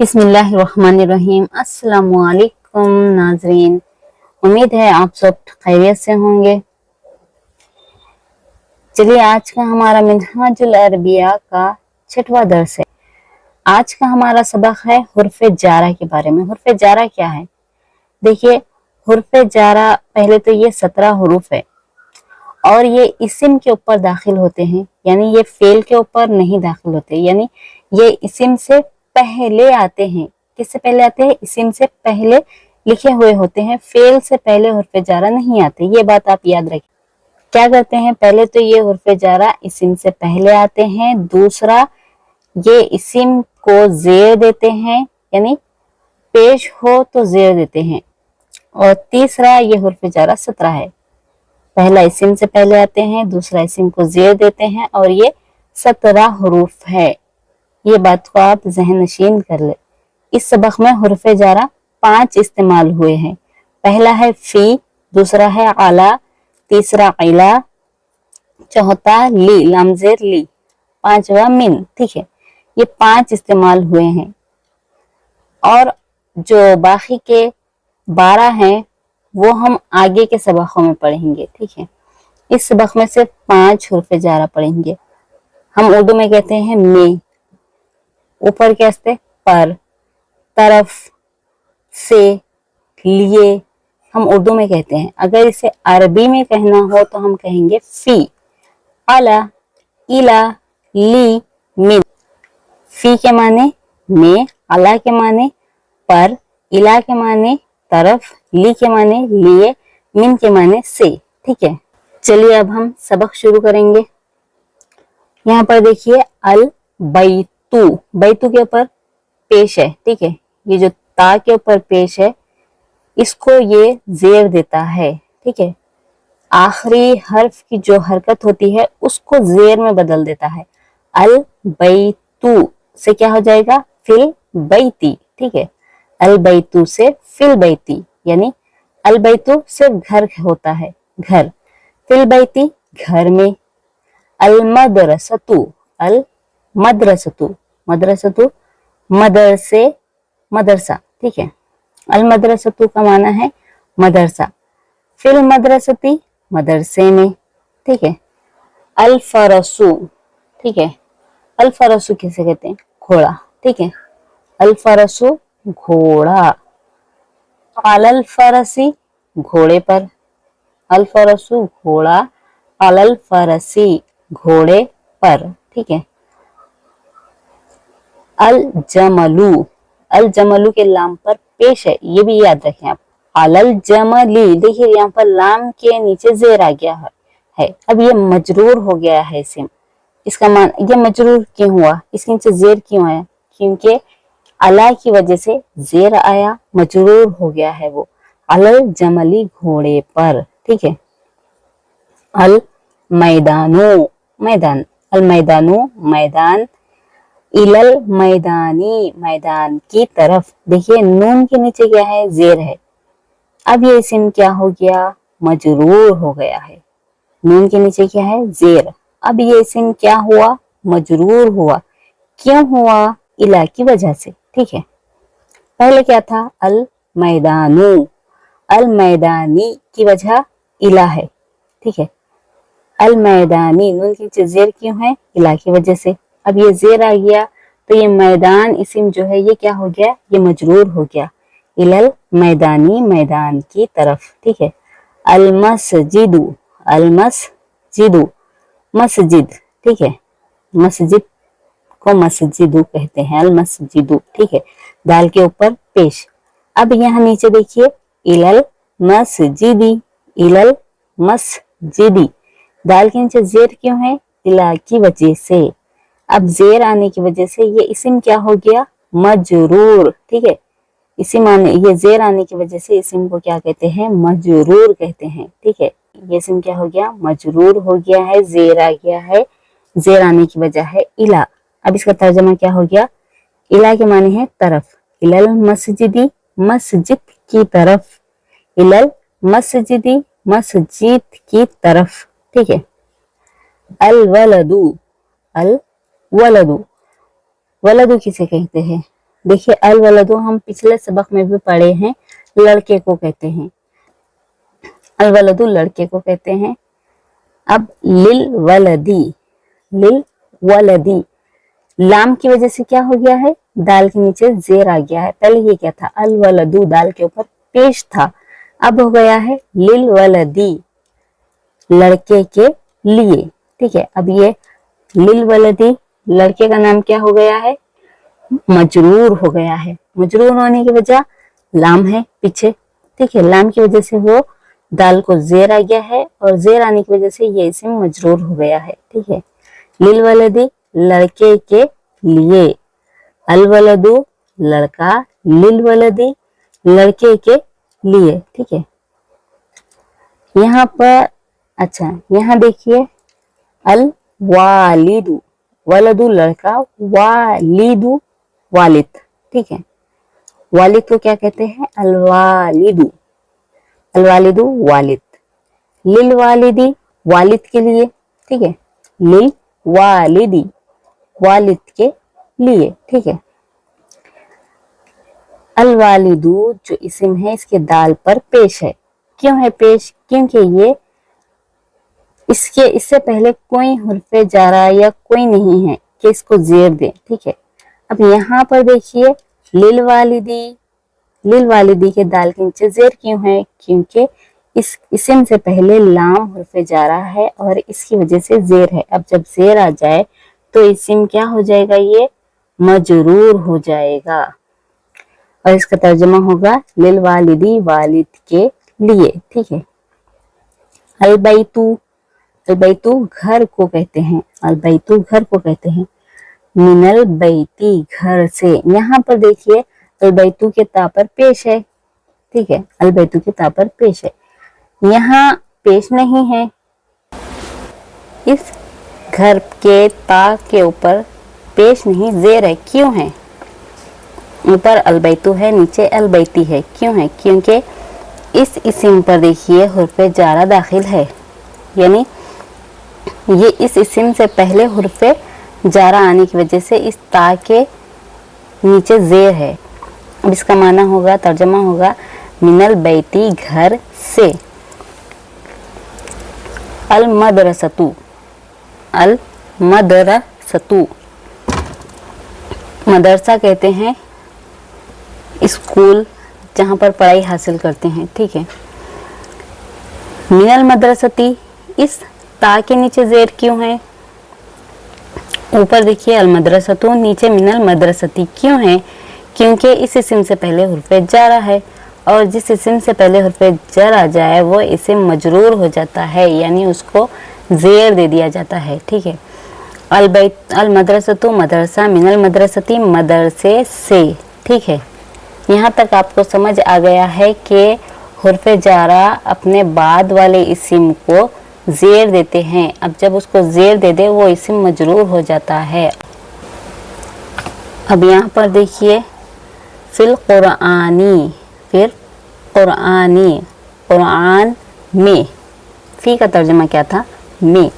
बिस्मिल्लाहिर्रहमानिर्रहीम। अस्सलामुअलैकुम नाज़रीन, उम्मीद है आप सब खैरियत से होंगे। चलिए आज का हमारा मिनहाजुल अरबिया का 6वां दर्स है। आज का हमारा सबक है हुर्फ़े जारा के बारे में। हुर्फ़े जारा क्या है? देखिए, हुर्फ़े जारा पहले तो ये 17 हुरूफ है और ये इस्म के ऊपर दाखिल होते हैं, यानी ये फेल के ऊपर नहीं दाखिल होते, यानी ये इस्म से पहले आते हैं। किससे पहले आते हैं? इस्म से पहले लिखे हुए होते हैं, फेल से पहले हुर्फ़े जारा नहीं आते। ये बात आप याद रखिए। क्या करते हैं? पहले तो ये हुर्फ़े जारा इस्म से पहले आते हैं। दूसरा, ये इस्म को ज़ेर देते हैं, यानी पेश हो तो ज़ेर देते हैं। और तीसरा, ये हुर्फ़े जारा 17 है। पहला इस्म से पहले आते हैं, दूसरा इस्म को ज़ेर देते हैं और ये 17 हुरूफ है। ये बात को आप ज़हन नशीन कर ले। इस सबक में हुर्फ़े जारा 5 इस्तेमाल हुए हैं। पहला है फी, दूसरा है आला, तीसरा इला, चौथा ली, लामजेर ली, पांचवा मिन। ठीक है, ये 5 इस्तेमाल हुए हैं और जो बाकी के 12 हैं वो हम आगे के सबकों में पढ़ेंगे। ठीक है, इस सबक में सिर्फ 5 हुर्फ़े जारा पढ़ेंगे। हम उर्दू में कहते हैं में, ऊपर के हस्ते पर, तरफ, से, लिए, हम उर्दू में कहते हैं। अगर इसे अरबी में कहना हो तो हम कहेंगे फी, अला, इला, ली, मिन। फी के माने में, अला के माने पर, इला के माने तरफ, ली के माने लिए, मिन के माने से। ठीक है, चलिए अब हम सबक शुरू करेंगे। यहाँ पर देखिए अल बैतू, बैतू के ऊपर पेश है। ठीक है, ये जो ता के ऊपर पेश है इसको ये जेर देता है। ठीक है, आखिरी हर्फ की जो हरकत होती है उसको जेर में बदल देता है। अल बैतू से क्या हो जाएगा? फिल बैती। ठीक है, अल बैतू से फिल बैती, यानी अल बैतू सिर्फ घर होता है, घर। फिल बैती घर में। अल मदरसतु, अल मदरसतु, मदरसतु मदरसे, मदरसा। ठीक है, अल मदरसतु का माना है मदरसा। फिल मदरसती मदरसे में। ठीक है, अल फरसु। ठीक है, अल फरसु किसे कहते हैं? घोड़ा। ठीक है, अल फरसु घोड़ा। अलल फरसी घोड़े पर, अल फरसु घोड़ा, अलल फरसी घोड़े पर। ठीक है, अल जमलू, अल जमलू के लाम पर पेश है, ये भी याद रखें आप। अलल जमली, देखिए यहाँ पर लाम के नीचे जेर आ गया है। अब ये मजरूर हो गया है इस्म। इसका मान, ये मजरूर क्यों हुआ? इसके नीचे जेर क्यों आया? क्योंकि अला की वजह से जेर आया, मजरूर हो गया है वो। अलल जमली घोड़े पर। ठीक है, अल मैदानो, मैदान, अल मैदानो मैदान, इलल मैदानी मैदान की तरफ। देखिए नून के नीचे क्या है? जेर है। अब ये इस्म क्या हो गया? मजरूर हो गया है। नून के नीचे क्या है? जेर। अब ये इस्म क्या हुआ? मजरूर हुआ। क्यों हुआ? इला की वजह से। ठीक है, पहले क्या था? अल मैदानू, अल मैदानी की वजह इला है। ठीक है, अल मैदानी, नून के नीचे जेर क्यों है? इला की वजह से। अब ये जेर आ गया तो ये मैदान इस्म जो है ये क्या हो गया? ये मजरूर हो गया। इलल मैदानी, मैदान की तरफ। ठीक है, अल मस्जिदु, अल मस्जिदु मस्जिद। ठीक है, मस्जिद को मस्जिदु कहते हैं, अल मस्जिदु। ठीक है, दाल के ऊपर पेश। अब यहाँ नीचे देखिए इलल मस्जिदी, इलल मस्जिदी, दाल के नीचे जेर क्यों है? इला की वजह से। अब जेर आने की वजह से ये इस्म क्या हो गया? मजरूर। ठीक है, इस्म आने, ये जेर आने की वजह से इस्म को क्या कहते हैं? मजरूर कहते हैं। ठीक है, ये इस्म क्या हो गया? मजरूर हो गया है, जेर आ गया है। जेर आने की वजह है इला। अब इसका तर्जमा क्या हो गया? इला के माने है तरफ। इलल मस्जिदी, मस्जिद की तरफ। इलल मस्जिदी, मस्जिद की तरफ। ठीक है, अल वलदू, अल वलदू, वलदू किसे कहते हैं? देखिए अल वलदू हम पिछले सबक में भी पढ़े हैं, लड़के को कहते हैं। अल वलदू लड़के को कहते हैं। अब लिल वलदी, लिल वलदी, लाम की वजह से क्या हो गया है, दाल के नीचे जेर आ गया है। पहले ये क्या था, अल वलदू दाल के ऊपर पेश था, अब हो गया है लिल वलदी, लड़के के लिए। ठीक है, अब ये लिल वलदी लड़के का नाम क्या हो गया है, मजरूर हो गया है। मजरूर होने की वजह लाम है पीछे। ठीक है, लाम की वजह से वो दाल को जेर आ गया है और जेर आने की वजह से ये इस्म मजरूर हो गया है। ठीक है, लिल वलदी लड़के के लिए, अल वलदू लड़का, लिल वलदी लड़के के लिए। ठीक है, यहाँ पर अच्छा यहाँ देखिए अल वालिदू, वलदू लड़का, वालिदू वालिद। ठीक है, वालिद को क्या कहते हैं, अल वालिदू, अल वालिदू वालिद। लिल वालिदी वालिद के लिए। ठीक है, लिल वालिदी वालिद के लिए। ठीक है, अल वालिदू जो इस्म है इसके दाल पर पेश है। क्यों है पेश, क्योंकि ये इससे पहले कोई हुर्फे जारा या कोई नहीं है कि इसको जेर दे। ठीक है, अब यहाँ पर देखिए लिल वालिदी, लिल वालिदी के दाल के नीचे जेर क्यों है, क्योंकि इस इस्म से पहले लाम हुर्फे जारा है और इसकी वजह से जेर है। अब जब जेर आ जाए तो इस्म क्या हो जाएगा, ये मजरूर हो जाएगा और इसका तर्जुमा होगा लिल वालिदी वालिद के लिए। ठीक है, अल बैतू, अल बैतू घर को कहते हैं, अल बैतू घर को कहते हैं। मिनल बैती घर से, यहाँ पर देखिए अल बैतू के ता पर पेश है। ठीक है, अल बैतू के ता पर पेश है, यहाँ पेश नहीं है। इस घर के ता के ऊपर पेश नहीं, जेर है। क्यों है, ऊपर अल बैतू है, नीचे अल बैती है। क्यों है, क्योंकि इस इस्म पर देखिए हुर्फे जारा दाखिल है, यानी ये इस इस्म से पहले हुर्फे जारा आने की वजह से इस ता के नीचे जेर है। अब इसका माना होगा, तर्जमा होगा मिनल बैती घर से। अल मदरसतु, अल मदरसतु, मदरसा कहते हैं स्कूल जहाँ पर पढ़ाई हासिल करते हैं। ठीक है, मिनल मदरसती, इस ता के नीचे जेर क्यों है, ऊपर देखिए अल मदरसतु, नीचे मिनल मदरसती। क्यों है, क्योंकि इस इस्म से पहले हुर्फे जारा है और जिस इस्म से पहले हुर्फे जर आ जाए वो इस्म मजरूर हो जाता है, यानी उसको जेर दे दिया जाता है। ठीक है, अल बैत, अल मदरसतु मदरसा, मिनल मदरसती मदरसे से। ठीक है, यहाँ तक आपको समझ आ गया है कि हुर्फे जारा अपने बाद वाले इस्म को जेर देते हैं। अब जब उसको जेर दे दे वो इस्म मजरूर हो जाता है। अब यहाँ पर देखिए फिल कुरानी, फिर कुरानी, कुरान में, फी का तर्जुमा क्या था, में।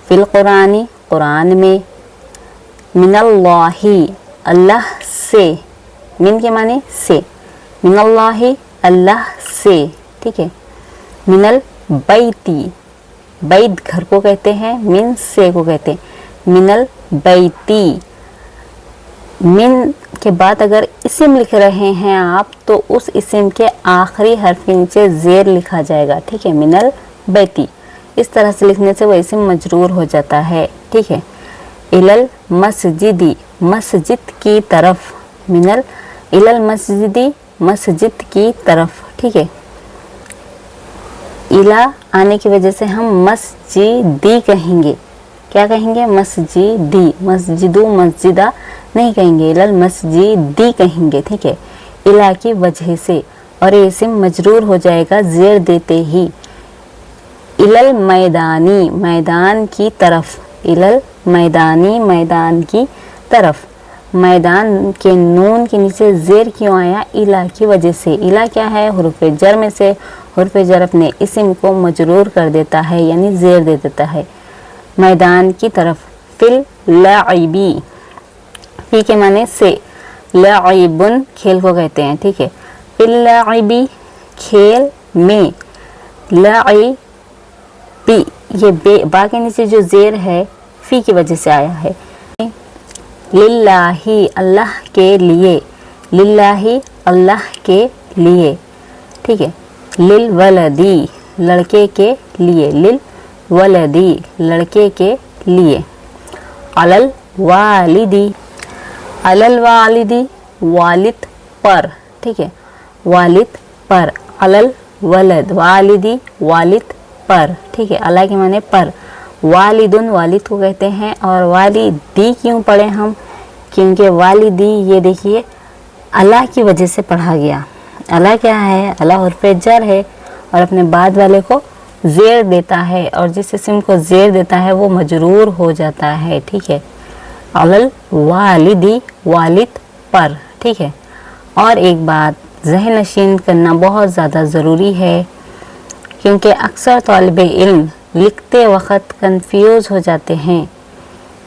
फिल कुरानी, कुरान में। मिनल्लाही, अल्लाह से, मिन के माने से, मिनल्लाही अल्लाह से। ठीक है, मिनल बैती, बैत घर को कहते हैं, मिन से को कहते हैं। मिनल बैती, मिन के बाद अगर इस्म लिख रहे हैं आप तो उस इस्म के आखिरी हर्फ के नीचे जेर लिखा जाएगा। ठीक है, मिनल बैती, इस तरह से लिखने से वो इस्म मजरूर हो जाता है। ठीक है, इलल मस्जिदी, मस्जिद की तरफ, मिनल इलल मस्जिदी, मस्जिद की तरफ। ठीक है, इला आने की वजह से हम मस्जिदी कहेंगे। क्या कहेंगे, मस्जिदी, मस्जिदू मस्जिदा नहीं कहेंगे, इलल मस्जिदी कहेंगे। ठीक है, इला की वजह से, और ये इस्म मजरूर हो जाएगा जेर देते ही। इलल मैदानी, मैदान की तरफ, इलल मैदानी, मैदान की तरफ। मैदान के नून के नीचे जेर क्यों आया, इला की वजह से। इला क्या है, हुर्फे जर में से। हुर्फे जर अपने इस्म को मजरूर कर देता है, यानी जेर दे देता है। मैदान की तरफ। फिल लाइबी, फी के माने से, लाइबुन खेल को कहते हैं, ठीक है। फिल लाइबी खेल में, लाइबी ये बा के नीचे जो जेर है फी की वजह से आया है। लिल्लाही अल्लाह के लिए, लिल्लाही अल्लाह के लिए, ठीक है। लिल वलदी लड़के के लिए, लिल वलदी लड़के के लिए। अलल वालिदी, अलल वालिदी वालिद पर, ठीक है, वालिद पर। अलल वलद वालिदी वालिद पर, ठीक है। अला के माने पर। वालिदुन वालिद को कहते हैं। और वालिदी क्यों पढ़े हम, क्योंकि वालिदी ये देखिए अला की वजह से पढ़ा गया। अला क्या है, अला हुर्फ जर है और अपने बाद वाले को जेर देता है, और जिस इस्म को जेर देता है वो मजरूर हो जाता है, ठीक है। अलल वालिदी वालिद पर, ठीक है। और एक बात ज़हन नशीन करना बहुत ज़्यादा ज़रूरी है, क्योंकि अक्सर तालिबे इल्म लिखते वक्त कंफ्यूज हो जाते हैं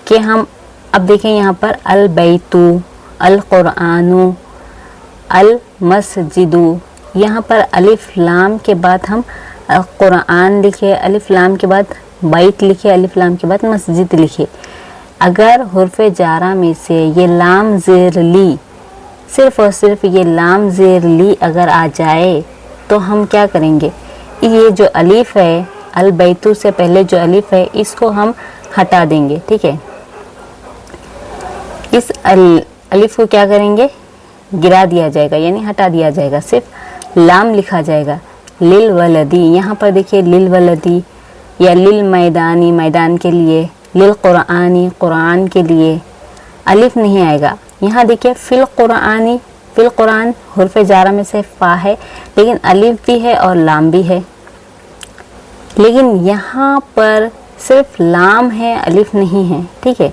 कि हम, अब देखें यहाँ पर अल बैतु, अल कुरानु, अल मस्जिदु, यहाँ पर अलिफ लाम के बाद हम कुरान लिखे, अलिफ लाम के बाद बैत लिखे, अलिफ लाम के बाद मस्जिद लिखे। अगर हुर्फ जारा में से ये लाम ज़ेर ली, सिर्फ़ और सिर्फ ये लाम ज़ेर ली अगर आ जाए तो हम क्या करेंगे, ये जो अलिफ है अल बैतु से पहले जो अलिफ है इसको हम हटा देंगे, ठीक है। इस अलिफ को क्या करेंगे, गिरा दिया जाएगा, यानी हटा दिया जाएगा, सिर्फ लाम लिखा जाएगा। लिल वलदी, यहाँ पर देखिए लिल वलदी या लिल मैदानी मैदान के लिए, लिल कुरानी कुरान के लिए अलिफ नहीं आएगा। यहाँ देखिए फिल कुरानी, फिल कुरान हुर्फ जारा में से फा है, लेकिन अलिफ भी है और लाम भी है, लेकिन यहाँ पर सिर्फ लाम है अलिफ नहीं है, ठीक है।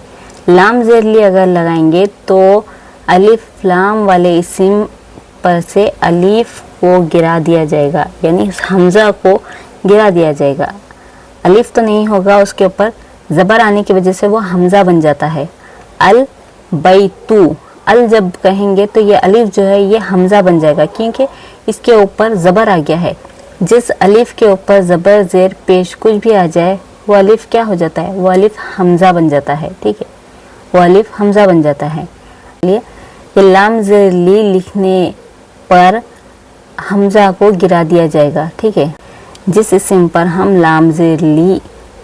लाम ज़ेरली अगर लगाएंगे तो अलिफ लाम वाले इस्म पर से अलिफ को गिरा दिया जाएगा, यानी हमज़ा को गिरा दिया जाएगा। अलिफ तो नहीं होगा, उसके ऊपर ज़बर आने की वजह से वो हमज़ा बन जाता है। अल बैतु, अल जब कहेंगे तो ये अलिफ जो है ये हमज़ा बन जाएगा, क्योंकि इसके ऊपर ज़बर आ गया है। जिस अलिफ के ऊपर ज़बर ज़ेर पेश कुछ भी आ जाए वो अलिफ क्या हो जाता है, वो अलिफ हमज़ा बन जाता है, ठीक है, वो अलिफ हमज़ा बन जाता है। ये लाम ज़ेर ली लिखने पर हमज़ा को गिरा दिया जाएगा, ठीक है। जिस इस्म पर हम लाम ज़ेर ली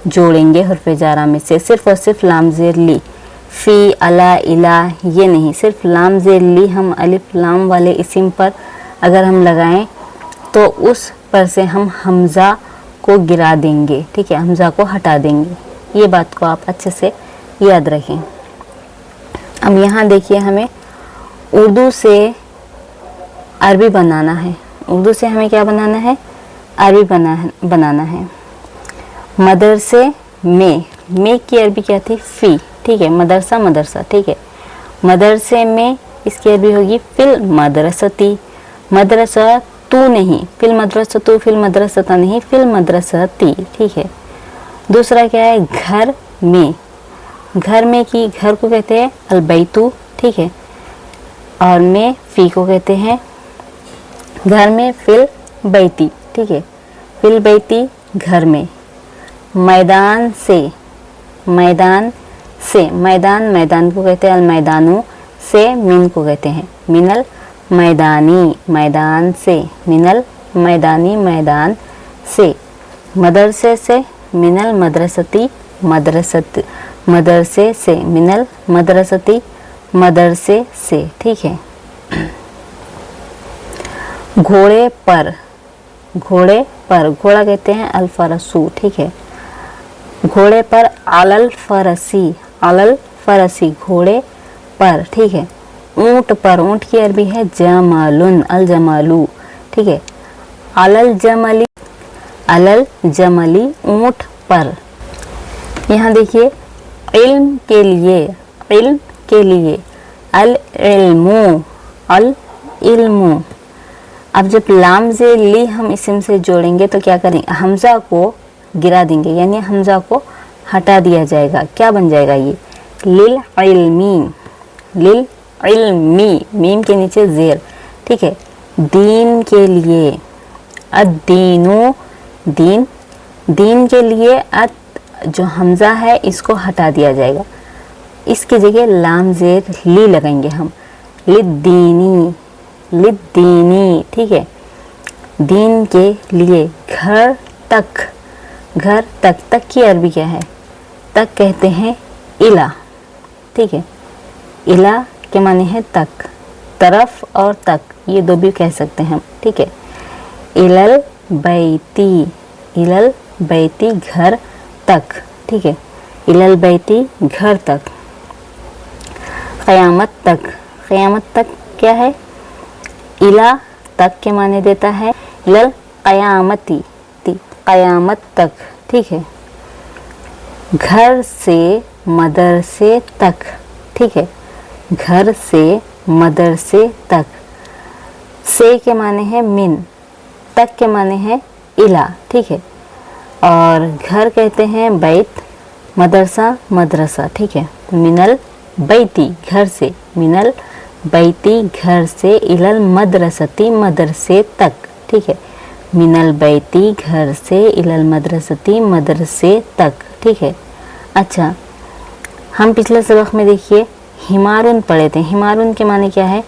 जोड़ेंगे हुर्फ जारा में से, सिर्फ और सिर्फ लाम ज़ेर ली, फ़ी अला इला ये नहीं, सिर्फ लाम ज़ेर ली हम अलिफ लाम वाले इस्म पर अगर हम लगाएं तो उस पर से हम हमज़ा को गिरा देंगे, ठीक है, हमज़ा को हटा देंगे। ये बात को आप अच्छे से याद रखें। अब यहाँ देखिए हमें उर्दू से अरबी बनाना है। उर्दू से हमें क्या बनाना है, अरबी बनाना है। मदरसे में की अरबी क्या थी, फ़ी, ठीक है, मदरसा मदरसा, ठीक है। मदरसे में इसकी अरबी होगी फिल मदरसती, मदरसा तू नहीं, फिल मदरसतु, फिल मदरसता नहीं, फिल मदरसती, ठीक है। दूसरा क्या है, घर में, घर में की घर को कहते हैं अल बैतु, ठीक है, और में फ़ी को कहते हैं घर में फिल बैती, ठीक है, फिल बैती घर में। मैदान से, मैदान से, मैदान मैदान को कहते हैं अल मैदानु, से मिन को कहते हैं मिनल मैदानी, मैदान से, मिनल मैदानी मैदान से। मदरसे से मिनल मदरसती, मदरसत मदरसे से, मिनल मदरसती मदरसे से, ठीक है। घोड़े पर, घोड़े पर, घोड़ा कहते हैं अल फरसू, ठीक है। घोड़े पर अलल फरसी, अलल फरसी घोड़े पर, ठीक है। ऊंट पर, ऊंट की अरबी है जमालुन, अल जमालू, ठीक है। अलल जमली, अलल जमली ऊंट पर। यहाँ देखिए इल्म के लिए, इल्म के लिए अल इल्मु, अल इल्मु। अब जब लाम ज़ेर ली हम इस्म से जोड़ेंगे तो क्या करेंगे, हमज़ा को गिरा देंगे, यानी हमज़ा को हटा दिया जाएगा। क्या बन जाएगा ये, लिल इल्मी, लिल इल्मी, मीम के नीचे जेर, ठीक है। दीन के लिए, अद्दीनु, दीन, दीन के लिए जो हमजा है इसको हटा दिया जाएगा, इसकी जगह लाम जेर ली लगाएंगे हम, लिद्दीनी, लिद्दीनी, ठीक है। दीन के लिए, घर तक, घर तक, तक की अरबी क्या है, तक कहते हैं इला, ठीक है। इला के माने है तक, तरफ और तक, ये दो भी कह सकते हैं हम, ठीक है। इलल बैती, इलल बैती घर तक, ठीक है। इलल बैती घर तक। क़यामत तक, क़यामत तक क्या है, इला तक के माने देता है इलल क़यामती, क़यामत तक, ठीक है। घर से मदरसे तक, ठीक है। घर से मदरसे तक, से के माने है मिन, तक के माने है इला, ठीक है। और घर कहते हैं बैत, मदरसा मदरसा, ठीक है। मिनल बैती घर से, मिनल बैती घर से, इलल मदरसती मदरसे तक, ठीक है। मिनल बैती घर से, इलल मदरसती मदरसे तक, ठीक है। अच्छा, हम पिछले सबक में देखिए हिमारुन पढ़े थे। हिमारुन के माने क्या है,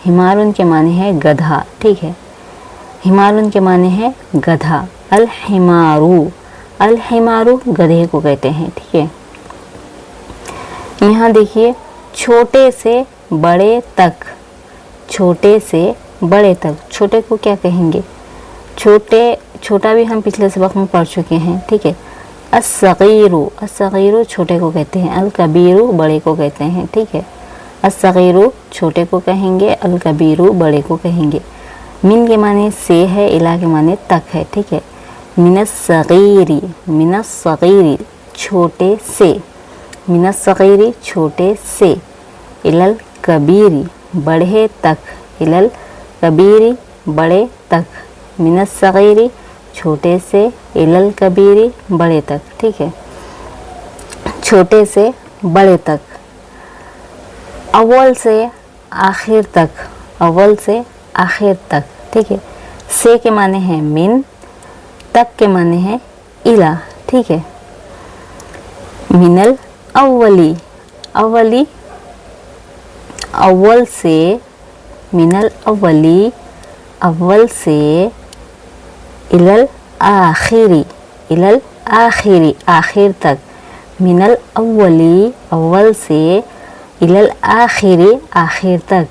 हिमारुन के माने है गधा, ठीक है। हिमारुन के माने है गधा। अल हिमारू, अल हिमारू गधे को कहते हैं, ठीक है। यहाँ देखिए छोटे से बड़े तक, छोटे से बड़े तक, छोटे को क्या कहेंगे, छोटा भी हम पिछले सबक में पढ़ चुके हैं, ठीक है। अस्सगीरु, अस्सगीरु छोटे को कहते हैं, अल कबीरु बड़े को कहते हैं, ठीक है। अस्सगीरु छोटे को कहेंगे, अल कबीरु बड़े को कहेंगे। मिन के माने से है, इला के माने तक है, ठीक है। मिनस्सगीरी, मिनस्सगीरी छोटे से, मिनस्सगीरी छोटे से, इलल कबीरी बड़े तक, इलल कबीरी बड़े तक। मिनस्सगीरी छोटे से, इलल कबीरी बड़े तक, ठीक है। छोटे से बड़े तक। अव्वल से आखिर तक, अव्वल से आखिर तक, ठीक है। से के माने हैं मिन, तक के माने हैं इला, ठीक है। मिनल अव्वली, अव्वली अव्वल से, मिनल अव्वली अव्वल से, इलल आखिरी, इलल आखिरी आखिर तक। मिनल अव्वली अव्वल से, इलल आखिरी आखिर तक,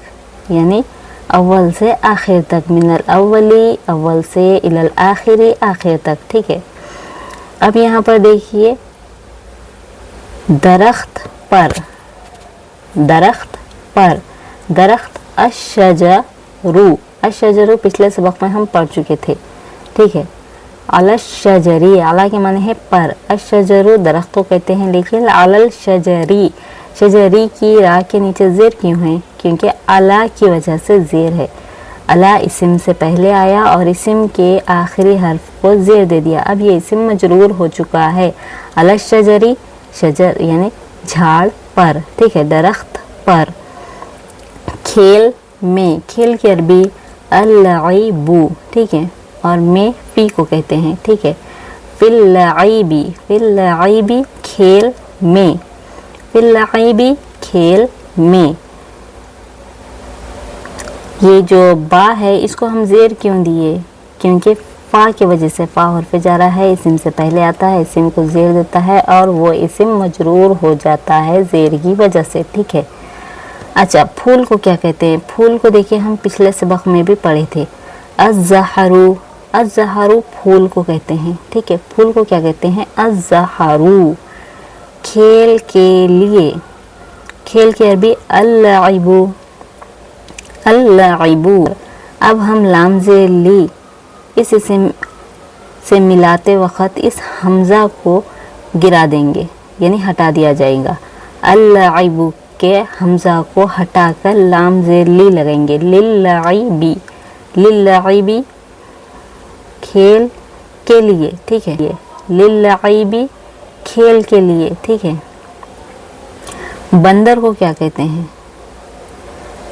यानी अव्वल से आखिर तक। मिनल अव्वली अव्वल से, इलल आखिरी आखिर तक, ठीक है। अब यहाँ पर देखिए दरख्त पर, दरख्त पर, दरख्त अशजरू, अशजरू पिछले सबक में हम पढ़ चुके थे, ठीक है। अलल शजरी, आला के माने है पर, अशजरू दरख्त को कहते हैं, लेकिन अलल शजरी, शजरी की रा के नीचे जेर क्यों है, क्योंकि अला की वजह से जेर है। अला इस्म से पहले आया और इस्म के आखिरी हर्फ को जेर दे दिया, अब ये इस्म मजरूर हो चुका है। अलल शजरी, शजर यानी झाड़ पर, ठीक है, दरख्त पर। खेल में, खेल की अरबी अल-लईबु, ठीक है, और में फी को कहते हैं, ठीक है। फिल-लईबी, फिल-लईबी खेल में, फिल-लईबी खेल में। ये जो बा है इसको हम जेर क्यों दिए, क्योंकि फा की वजह से, फा हर्फ जारा है, इस्म से पहले आता है, इस्म को जेर देता है और वो इस्म मजरूर हो जाता है जेर की वजह से, ठीक है। अच्छा, फूल को क्या कहते हैं, फूल को देखिए हम पिछले सबक में भी पढ़े थे। अज़्ज़हरू, अज़्ज़हरू फूल को कहते हैं, ठीक है। फूल को क्या कहते हैं, अज़्ज़हरू। खेल के लिए, खेल की अरबी अल-लईबु, अल-लईबु। अब हम लाम ज़ेर ली इस इस्म से मिलाते वक़्त इस हमज़ा को गिरा देंगे, यानी हटा दिया जाएगा। अल-लईबु के हमज़ा को हटाकर लाम ज़ेर ली लगाएंगे, लिल-लईबी, लिल-लईबी खेल के लिए, ठीक है। लिल-लईबी खेल के लिए, ठीक है। बंदर को क्या कहते हैं,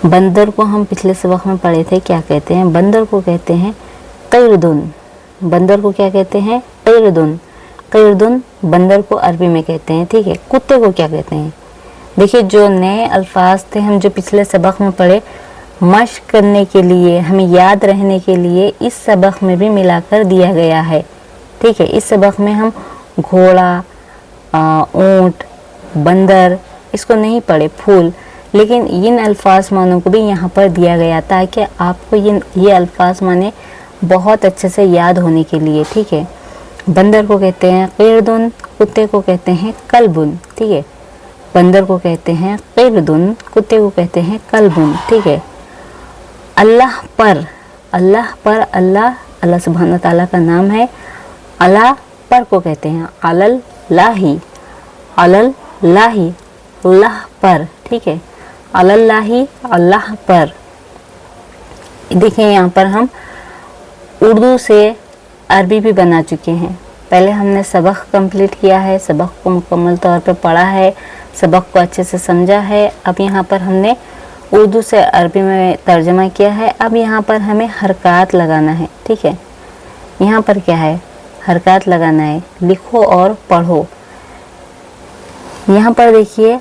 बंदर को हम पिछले सबक में पढ़े थे, क्या कहते हैं? बंदर को कहते हैं क़िरदुन। बंदर को क्या कहते हैं? क़िरदुन। क़िरदुन बंदर को अरबी में कहते हैं, ठीक है। कुत्ते को क्या कहते हैं? देखिए, जो नए अल्फाज थे हम जो पिछले सबक में पढ़े, मश्क करने के लिए, हमें याद रहने के लिए इस सबक में भी मिलाकर दिया गया है, ठीक है। इस सबक में हम घोड़ा, ऊंट, बंदर इसको नहीं पढ़े, फूल, लेकिन इन अल्फाज मानों को भी यहाँ पर दिया गया ताकि आपको ये अल्फाज माने बहुत अच्छे से याद होने के लिए, ठीक है। बंदर को कहते हैं क़िरदुन, कुत्ते को कहते हैं कल्बुन, ठीक है। बंदर को कहते हैं क़िरदुन, कुत्ते को कहते हैं कल्बुन, ठीक है। अल्लाह पर, अल्लाह पर, अल्लाह सुब्हान ताला का नाम है। अल्लाह पर को कहते हैं अलल लाही, अलल लाही, अल्लाह पर, ठीक है। अलल्लाही, अल्लाह पर। देखिए यहाँ पर हम उर्दू से अरबी भी बना चुके हैं। पहले हमने सबक कंप्लीट किया है, सबक को मुकम्मल तौर पे पढ़ा है, सबक को अच्छे से समझा है। अब यहाँ पर हमने उर्दू से अरबी में तर्जमा किया है। अब यहाँ पर हमें हरकत लगाना है, ठीक है। यहाँ पर क्या है? हरकत लगाना है, लिखो और पढ़ो। यहाँ पर देखिए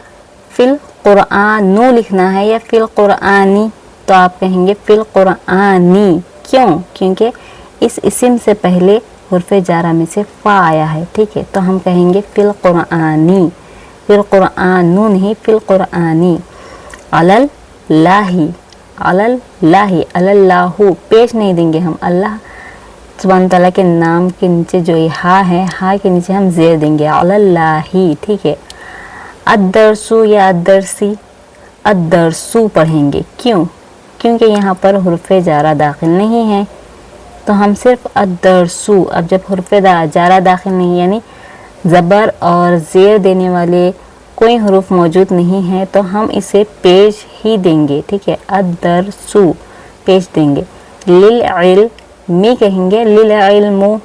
फिल कुरानू लिखना है या फिल कुरानी, तो आप कहेंगे फिल कुरानी। क्यों? क्योंकि इस इस्म से पहले हुर्फ़े जारा में से फ़ा आया है, ठीक है। तो हम कहेंगे फिल कुरानी, फिल कुरानू नहीं, फिल कुरानी। अलल लाही, अलल लाही, अल्लाहु पेश नहीं देंगे हम, अल्लाह सुब्हान ताला के नाम के नीचे जो ये हा है, हा के नीचे हम ज़ेर देंगे, अल्लाही, ठीक है। अद्दरसु या अद्दरसी, अद्दरसु पढ़ेंगे। क्यों? क्योंकि यहाँ पर हुर्फ़े जारा दाखिल नहीं है, तो हम सिर्फ अद्दरसु। अब जब हुर्फ़े जारा दाखिल नहीं यानी ज़बर और ज़ेर देने वाले कोई हुरूफ मौजूद नहीं है, तो हम इसे पेश ही देंगे, ठीक है। अद्दरसु पेश देंगे। लिल इल्मी कहेंगे, लिल इल्मु,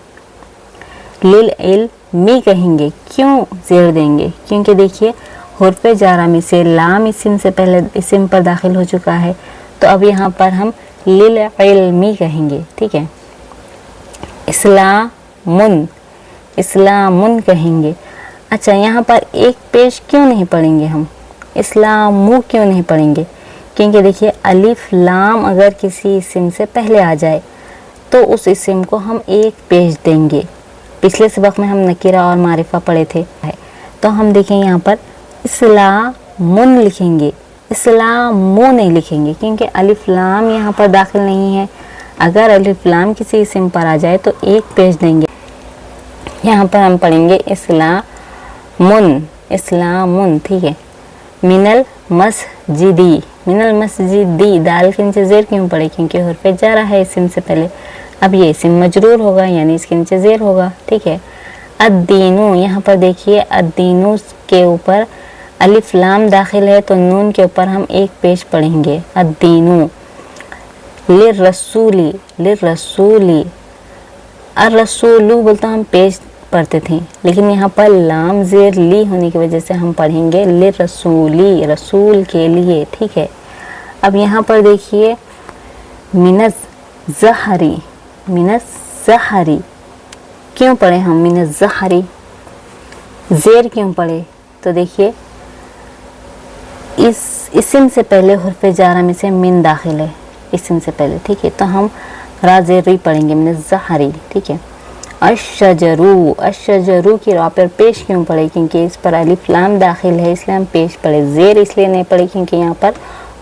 लिल इल्मी कहेंगे। क्यों ज़ेर देंगे? क्योंकि देखिए हुर्फ़े जारा में से लाम इस्म से पहले इस्म पर दाखिल हो चुका है, तो अब यहाँ पर हम लिल इल्मी कहेंगे, ठीक है। इस्लामुन, इस्लामुन कहेंगे। अच्छा, यहाँ पर एक पेश क्यों नहीं पढ़ेंगे हम? इस्लामु क्यों नहीं पढ़ेंगे? क्योंकि देखिए अलिफ लाम अगर किसी इस्म से पहले आ जाए तो उस इस्म को हम एक पेश देंगे। पिछले सबक में हम नकीरा और मारिफा पढ़े थे, तो हम देखें यहाँ पर इस्लामुन लिखेंगे, इस्लामु नहीं लिखेंगे, क्योंकि अलिफ लाम यहाँ पर दाखिल नहीं है। अगर अलिफ लाम किसी इस्म पर आ जाए तो एक पेश देंगे। यहाँ पर हम पढ़ेंगे इस्लामुन, इस्लामुन, ठीक है। मिनल मस्जिदी, मिनल मस्जिदी, दाल के नीचे ज़ेर क्यों पड़े? क्योंकि हुर्फ़े जारा है इस्म से पहले। अब ये इस्म मजरूर होगा यानी इसके नीचे ज़ेर होगा, ठीक है। अद्दीनु, यहाँ पर देखिए अद्दीनु के ऊपर अलिफ लाम दाखिल है, तो नून के ऊपर हम एक पेश पढ़ेंगे, अद्दीनु। लिर्रसूली, लिर्रसूली, अर्रसूलु बोलता हम पेश पढ़ते थे, लेकिन यहाँ पर लाम ज़ेर ली होने की वजह से हम पढ़ेंगे लिर्रसूली, रसूल के लिए, ठीक है। अब यहाँ पर देखिए मिनज़ ज़हरी, मिनज़ ज़हरी क्यों पढ़े हम? मिनज़ ज़हरी ज़ेर क्यों पढ़े? तो देखिए इस इस्म से पहले हुर्फ़े जारा में से मिन दाखिल है, इस्म से पहले, ठीक है। तो हम रा ज़ेर पढ़ेंगे, मिनज़ ज़हरी, ठीक है। अशजरू, अशजरू की रा पर पेश क्यों पड़े? क्योंकि इस पर अलिफ लाम दाखिल है, इसलिए हम पेश पढ़े। ज़ेर इसलिए नहीं पढ़े क्योंकि यहाँ पर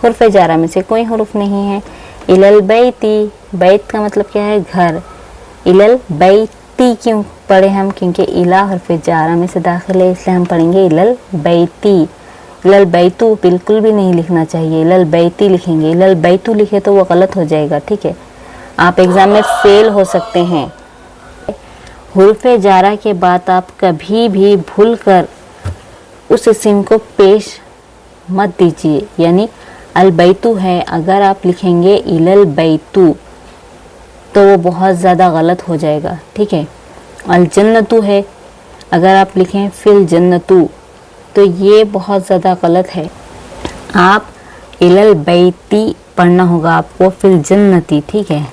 हुर्फ़े जारा में से कोई हुरूफ नहीं है। इलल बैती, बैत का मतलब क्या है? घर। इलल बैती क्यों पढ़े हम? क्योंकि इला हुर्फ़े जारा में से दाखिल है, इसलिए हम पढ़ेंगे इलल बैती। इलल बैतू बिल्कुल भी नहीं लिखना चाहिए, इलल बैती लिखेंगे। इलल बैतू लिखे तो वो गलत हो जाएगा, ठीक है। आप एग्ज़ाम में फेल हो सकते हैं। हुर्फ़े जारा के बाद आप कभी भी भूल कर उस इस्म को पेश मत दीजिए, यानी अल बैतू है, अगर आप लिखेंगे इलल बैतू तो वो बहुत ज़्यादा गलत हो जाएगा, ठीक है। अल जन्नतू है, अगर आप लिखें फिल जन्नतू तो ये बहुत ज़्यादा गलत है। आप इलल बैती पढ़ना होगा आपको, फिल जन्नती, ठीक है।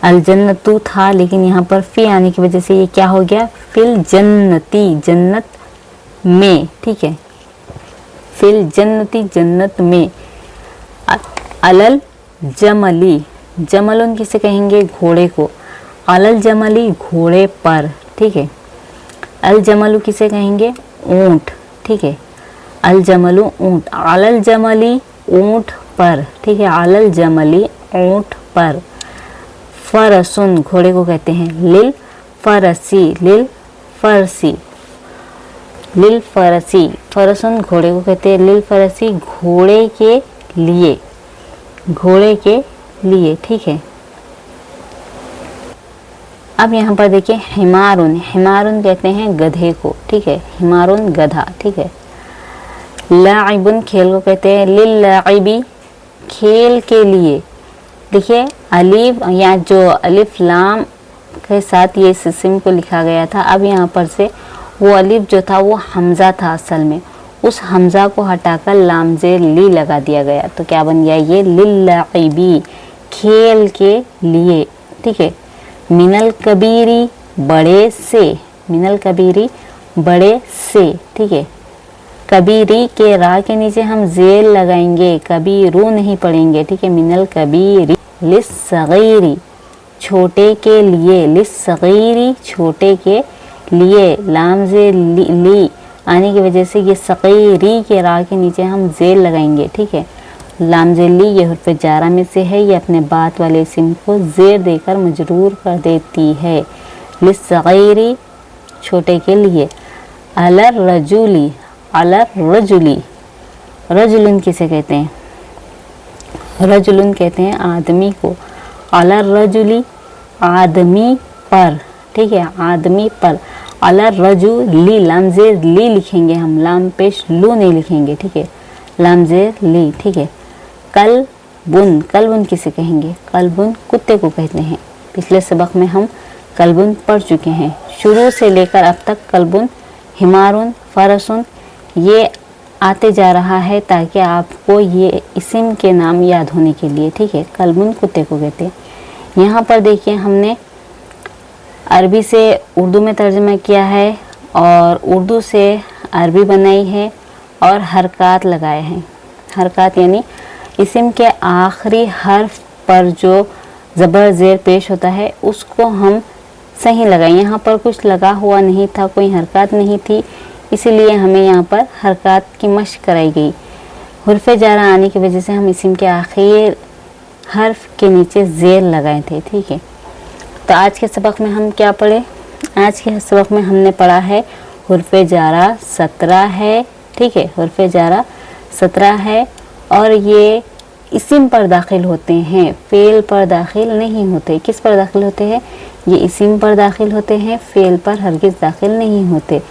अल जन्नतु था लेकिन यहाँ पर फी आने की वजह से ये क्या हो गया, फिल जन्नती, जन्नत में, ठीक है। फिल जन्नती, जन्नत में। अलल जमली, जमलन किसे कहेंगे, घोड़े को। अलल जमली, घोड़े पर, ठीक है। अल जमलू किसे कहेंगे, ऊंट, ठीक है। अल जमलू ऊंट, अलल जमली ऊंट पर, ठीक है। अलल जमली ऊंट पर। फरसुन, घोड़े को कहते हैं। लिल फरसी, लिल फरसी, लिल फरसी, फरसुन घोड़े को कहते हैं। लिल फरसी, घोड़े के लिए, घोड़े के लिए, ठीक है। अब यहाँ पर देखिए हिमारुन, हिमारुन कहते हैं गधे को, ठीक है। हिमारुन गधा, ठीक है। लाइबुन खेल को कहते हैं। लिल लाइबी, खेल के लिए। देखिए अलिफ, या जो अलिफ लाम के साथ ये इस्म को लिखा गया था, अब यहाँ पर से वो अलिफ जो था वो हमज़ा था असल में, उस हमज़ा को हटाकर लाम ज़ेर ली लगा दिया गया, तो क्या बन गया ये, लिल्लाइबी, खेल के लिए, ठीक है। मिनल कबीरी, बड़े से, मिनल कबीरी, बड़े से, ठीक है। कबीरी के रा के नीचे हम ज़ेर लगाएंगे, कबीरू नहीं पढ़ेंगे, ठीक है। मिनल कबीरी, लिस्सगीरी, छोटे के लिए, लिस्सगीरी, छोटे के लिए, लाम ज़ेर ली आने की वजह से ये सगीरी के रा के नीचे हम ज़ेर लगाएंगे, ठीक है। लाम ज़ेर ली ये हुर्फ़ जारा में से है, ये अपने बात वाले इस्म को ज़ेर देकर मजरूर कर देती है। लिस्सगीरी, छोटे के लिए। अलर रजुली, अलर रजुली, रजुलन किसे कहते हैं, रजुलन कहते हैं आदमी को। अलर रजुली, आदमी पर, ठीक है, आदमी पर। अलर रजुली, लाम ज़ेर ली लिखेंगे हम, लाम पेश लू नहीं लिखेंगे, ठीक है। लाम ज़ेर ली, ठीक है। कल्बुन, कल्बुन किसे कहेंगे, कल्बुन कुत्ते को कहते हैं। पिछले सबक में हम कल्बुन पढ़ चुके हैं। शुरू से लेकर अब तक कल्बुन, हिमारुन, फरसुन ये आते जा रहा है ताकि आपको ये इस्म के नाम याद होने के लिए, ठीक है। कल्बुन कुत्ते को कहते हैं। यहाँ पर देखिए हमने अरबी से उर्दू में तर्जुमा किया है और उर्दू से अरबी बनाई है और हरकत लगाए हैं। हरकत यानी इस्म के आखिरी हर्फ पर जो ज़बर ज़ेर पेश होता है उसको हम सही लगाए। यहाँ पर कुछ लगा हुआ नहीं था, कोई हरकत नहीं थी, इसीलिए हमें यहाँ पर हरकत की मशक कराई गई। हुर्फ़ जारा आने की वजह से हम इस्म के आखिर हर्फ के नीचे ज़ेर लगाए थे, ठीक है। तो आज के सबक में हम क्या पढ़े, आज के सबक में हमने पढ़ा है हुर्फ़ जारा 17 है, ठीक है। हुर्फ़ जारा 17 है और ये इस्म पर दाखिल होते हैं, फ़ेल पर दाखिल नहीं होते। किस पर दाखिल होते हैं, ये इस्म पर दाखिल होते हैं, फ़ेल पर हरगिज़ दाखिल नहीं होते।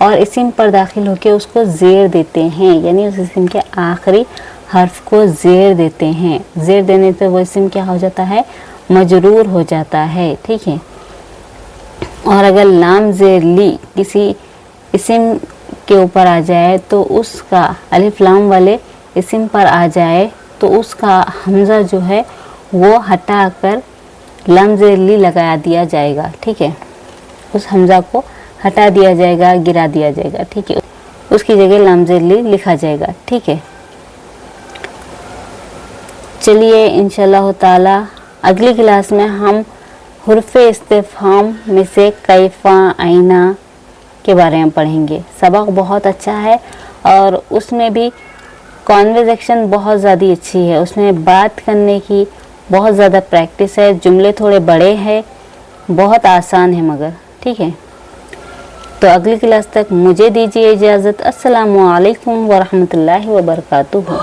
और इस्म पर दाखिल होकर उसको ज़ेर देते हैं, यानी उस इस्म के आखिरी हर्फ को ज़ेर देते हैं। ज़ेर देने से वो इस्म क्या हो जाता है, मजरूर हो जाता है, ठीक है। और अगर लाम ज़ेर ली किसी इस्म के ऊपर आ जाए तो उसका अलिफ लाम वाले इस्म पर आ जाए तो उसका हमज़ा जो है वो हटाकर लाम ज़ेर ली लगा दिया जाएगा, ठीक है। उस हमज़ा को हटा दिया जाएगा, गिरा दिया जाएगा, ठीक है। उसकी जगह लाम ज़ेर ली लिखा जाएगा, ठीक है। चलिए इंशाअल्लाह ताला अगली क्लास में हम हुर्फ़ इस्तिफ़हाम में से कैफ़ा, आइना के बारे में पढ़ेंगे। सबक बहुत अच्छा है और उसमें भी कॉन्वर्सेशन बहुत ज़्यादा अच्छी है, उसमें बात करने की बहुत ज़्यादा प्रैक्टिस है, जुमले थोड़े बड़े हैं, बहुत आसान है मगर, ठीक है। तो अगली क्लास तक मुझे दीजिए इजाज़त। अस्सलामु अलैकुम व रहमतुल्लाहि व बरकातुहू।